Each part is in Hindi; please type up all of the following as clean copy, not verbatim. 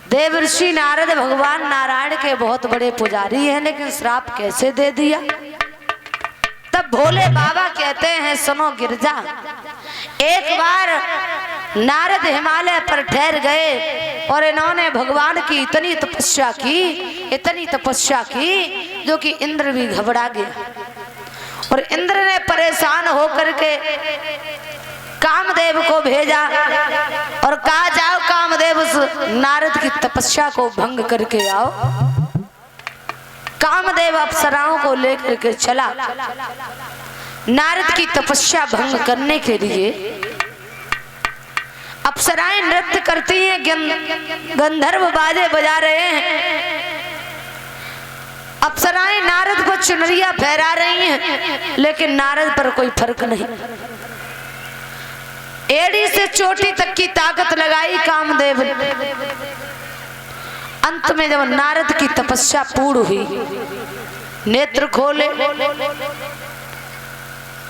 देवर्षि नारद भगवान नारायण के बहुत बड़े पुजारी हैं, लेकिन श्राप कैसे दे दिया। तब भोले बाबा कहते हैं, सुनो गिरजा, एक बार नारद हिमालय पर ठहर गए और इन्होंने भगवान की इतनी तपस्या की जो कि इंद्र भी घबरा गया। और इंद्र ने परेशान होकर के कामदेव को भेजा और कहा, जाओ कामदेव उस नारद की तपस्या को भंग करके आओ। कामदेव अप्सराओं को लेकर के चला नारद की तपस्या भंग करने के लिए। अप्सराएं नृत्य करती हैं, गंधर्व बाजे बजा रहे हैं। अप्सराएं नारद को चुनरिया फहरा रही हैं, लेकिन नारद पर कोई फर्क नहीं। एड़ी से चोटी तक की ताकत लगाई कामदेव ने। अंत में जब नारद की तपस्या पूर्ण हुई, नेत्र खोले,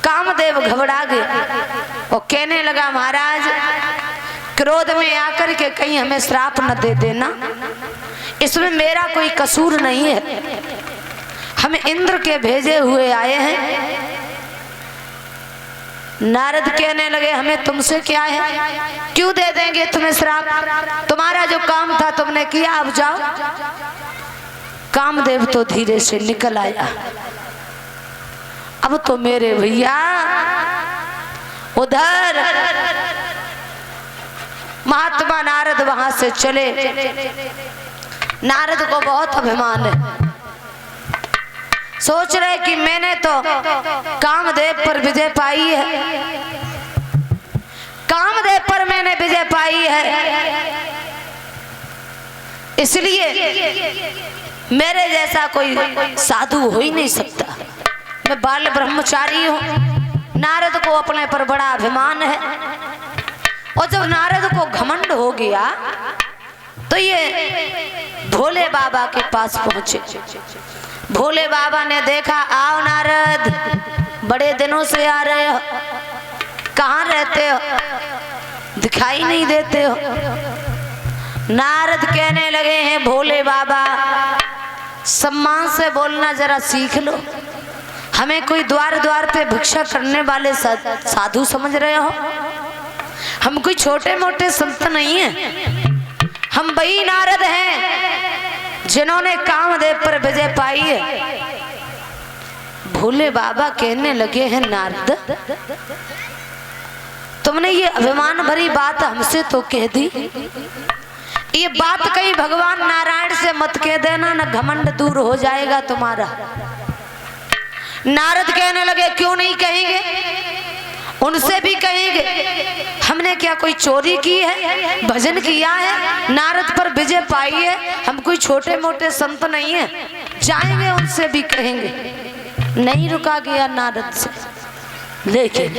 कामदेव घबरा गए और कहने लगा, महाराज क्रोध में आकर के कहीं हमें श्राप न दे देना, इसमें मेरा कोई कसूर नहीं है, हम इंद्र के भेजे हुए आए हैं। नारद कहने लगे, हमें तुमसे क्या है, क्यों दे देंगे तुम्हें श्राप, तुम्हारा जो काम था तुमने किया, अब जाओ। कामदेव तो धीरे से निकल आया। अब तो मेरे भैया उधर महात्मा नारद वहां से चले। नारद को बहुत अभिमान है, सोच रहे कि मैंने तो कामदेव पर विजय पाई है, कामदेव पर मैंने विजय पाई है, इसलिए मेरे जैसा कोई साधु हो ही नहीं सकता, मैं बाल ब्रह्मचारी हूं। नारद को अपने पर बड़ा अभिमान है। और जब नारद को घमंड हो गया तो ये भोले बाबा के पास पहुंचे। भोले बाबा ने देखा, आओ नारद, बड़े दिनों से आ रहे हो, कहाँ रहते हो, दिखाई नहीं देते हो। नारद कहने लगे हैं, भोले बाबा सम्मान से बोलना जरा सीख लो, हमें कोई द्वार द्वार पे भिक्षा करने वाले साधु समझ रहे हो, हम कोई छोटे मोटे संत नहीं हैं, हम वही नारद हैं जिन्होंने कामदेव पर विजय पाई है। भोले बाबा कहने लगे हैं, नारद तुमने ये अभिमान भरी बात हमसे तो कह दी, ये बात कहीं भगवान नारायण से मत कह देना, न घमंड दूर हो जाएगा तुम्हारा। नारद कहने लगे, क्यों नहीं कहेंगे, उनसे भी कहेंगे, हमने क्या कोई चोरी की है, भजन किया है, नारद पर विजय पाई है, हम कोई छोटे मोटे संत नहीं है, जाएंगे उनसे भी कहेंगे। नहीं रुका गया नारद से, लेकिन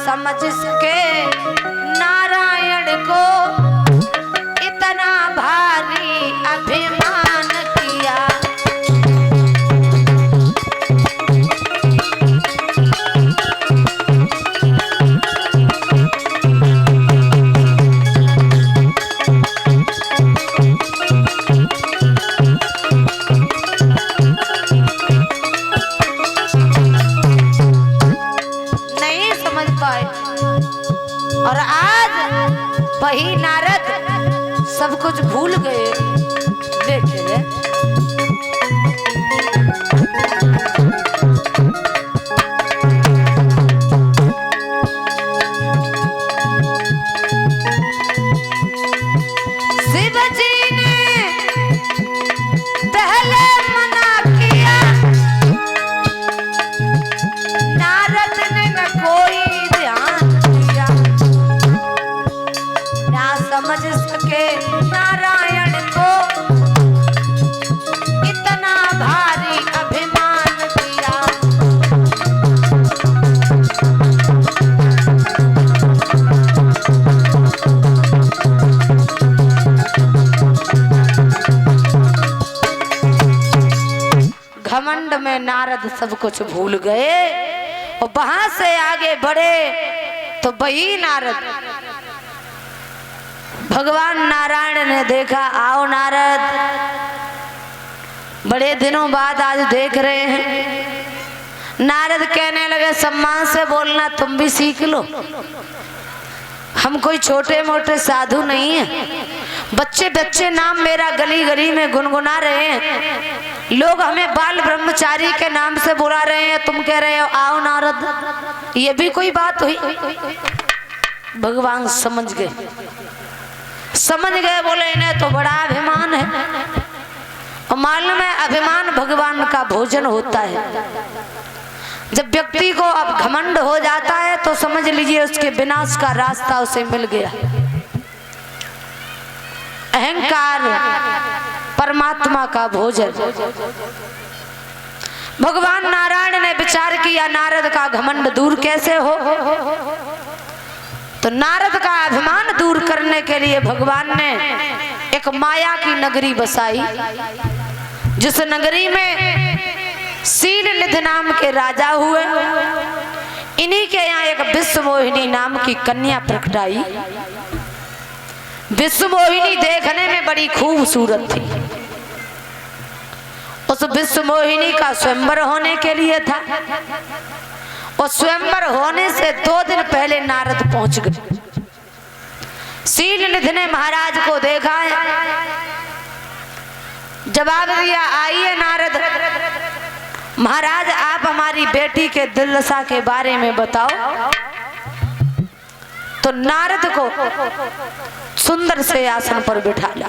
समझ सके नारायण को इतना भारी अभिमान किया। नहीं समझ पाए, और आज वही नारद सब कुछ भूल गए। देखिए शिव जी ने पहले मना किया, नारद ने न कोई समझ सके नारायण को सब कुछ भूल गए और वहां से आगे बढ़े तो वही नारद, भगवान नारायण ने देखा, आओ नारद, बड़े दिनों बाद आज देख रहे हैं। नारद कहने लगे, सम्मान से बोलना तुम भी सीख लो, हम कोई छोटे मोटे साधु नहीं हैं। बच्चे बच्चे नाम मेरा गली गली में गुनगुना रहे हैं, लोग हमें बाल ब्रह्मचारी के नाम से बुला रहे हैं, तुम कह रहे हो आओ नारद, ये भी कोई बात हुई? भगवान समझ गए, बोले इन्हें तो बड़ा अभिमान है। और मालूम है अभिमान भगवान का भोजन होता है। जब व्यक्ति को अब घमंड हो जाता है तो समझ लीजिए उसके विनाश का रास्ता उसे मिल गया। अहंकार परमात्मा का भोजन। भगवान नारायण ने विचार किया नारद का घमंड दूर कैसे हो, तो नारद का अभिमान दूर करने के लिए भगवान ने एक माया की नगरी बसाई, जिस नगरी में शील निधि नाम के राजा हुए। इन्हीं के यहाँ एक विश्व मोहिनी नाम की कन्या प्रकटाई। विश्व मोहिनी देखने में बड़ी खूबसूरत थी। उस विश्व मोहिनी का स्वयंवर होने के लिए था और स्वयंवर होने से 2 दिन पहले नारद पहुंच गए। शील निधि ने महाराज को देखा है, जवाब दिया, आइए नारद, महाराज आप हमारी बेटी के दिल दशा के बारे में बताओ। तो नारद को सुंदर से आसन पर बिठाया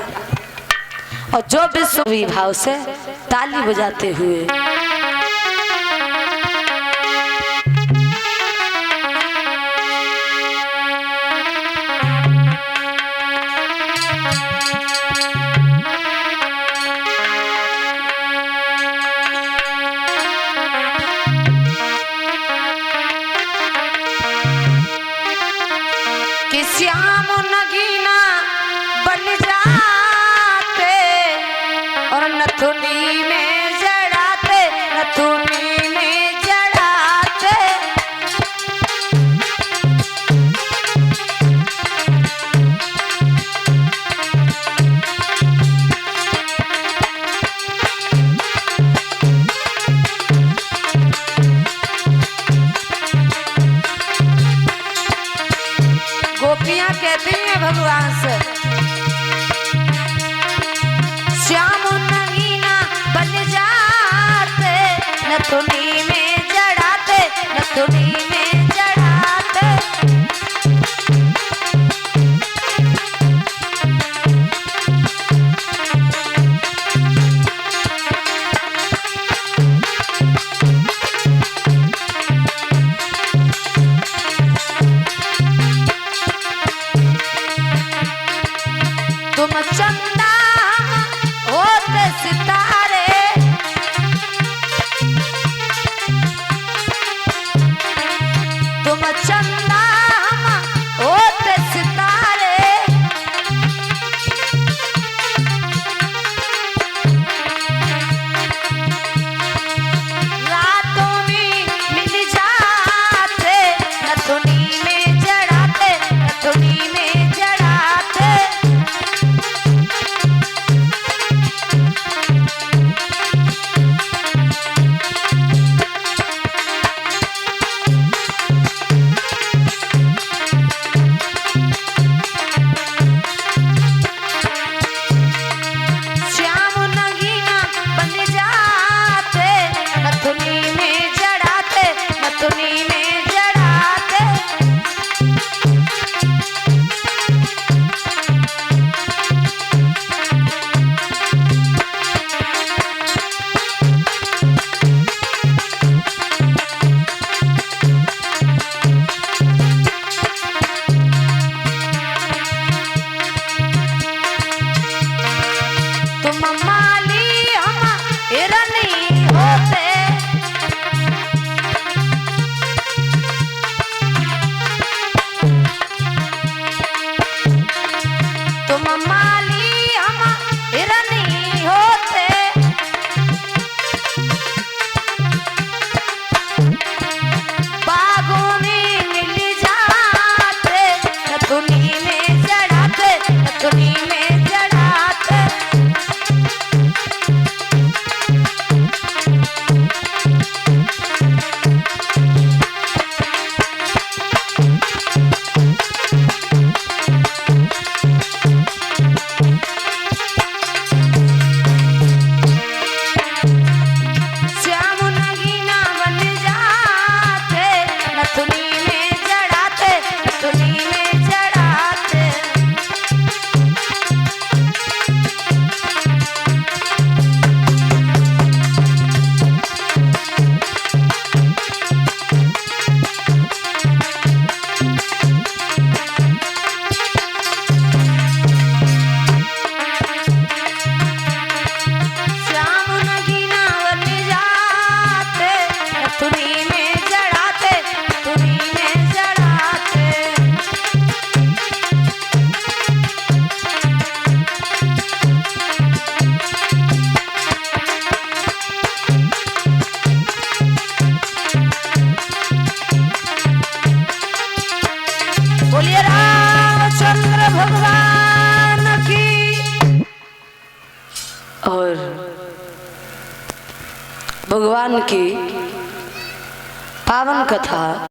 और जो विश्व विभाव से ताली बजाते हुए श्याम नगीना बन जाते और नथुनी में जड़ाते, नथुनी में जड़ाते। गोपियां कहती हैं भगवान से, श्याम नगीना बन जाते, नथुनी में जड़ाते, नथुनी में जड़ाते। तुम चंदा होते सितारे, भगवान की और भगवान की पावन कथा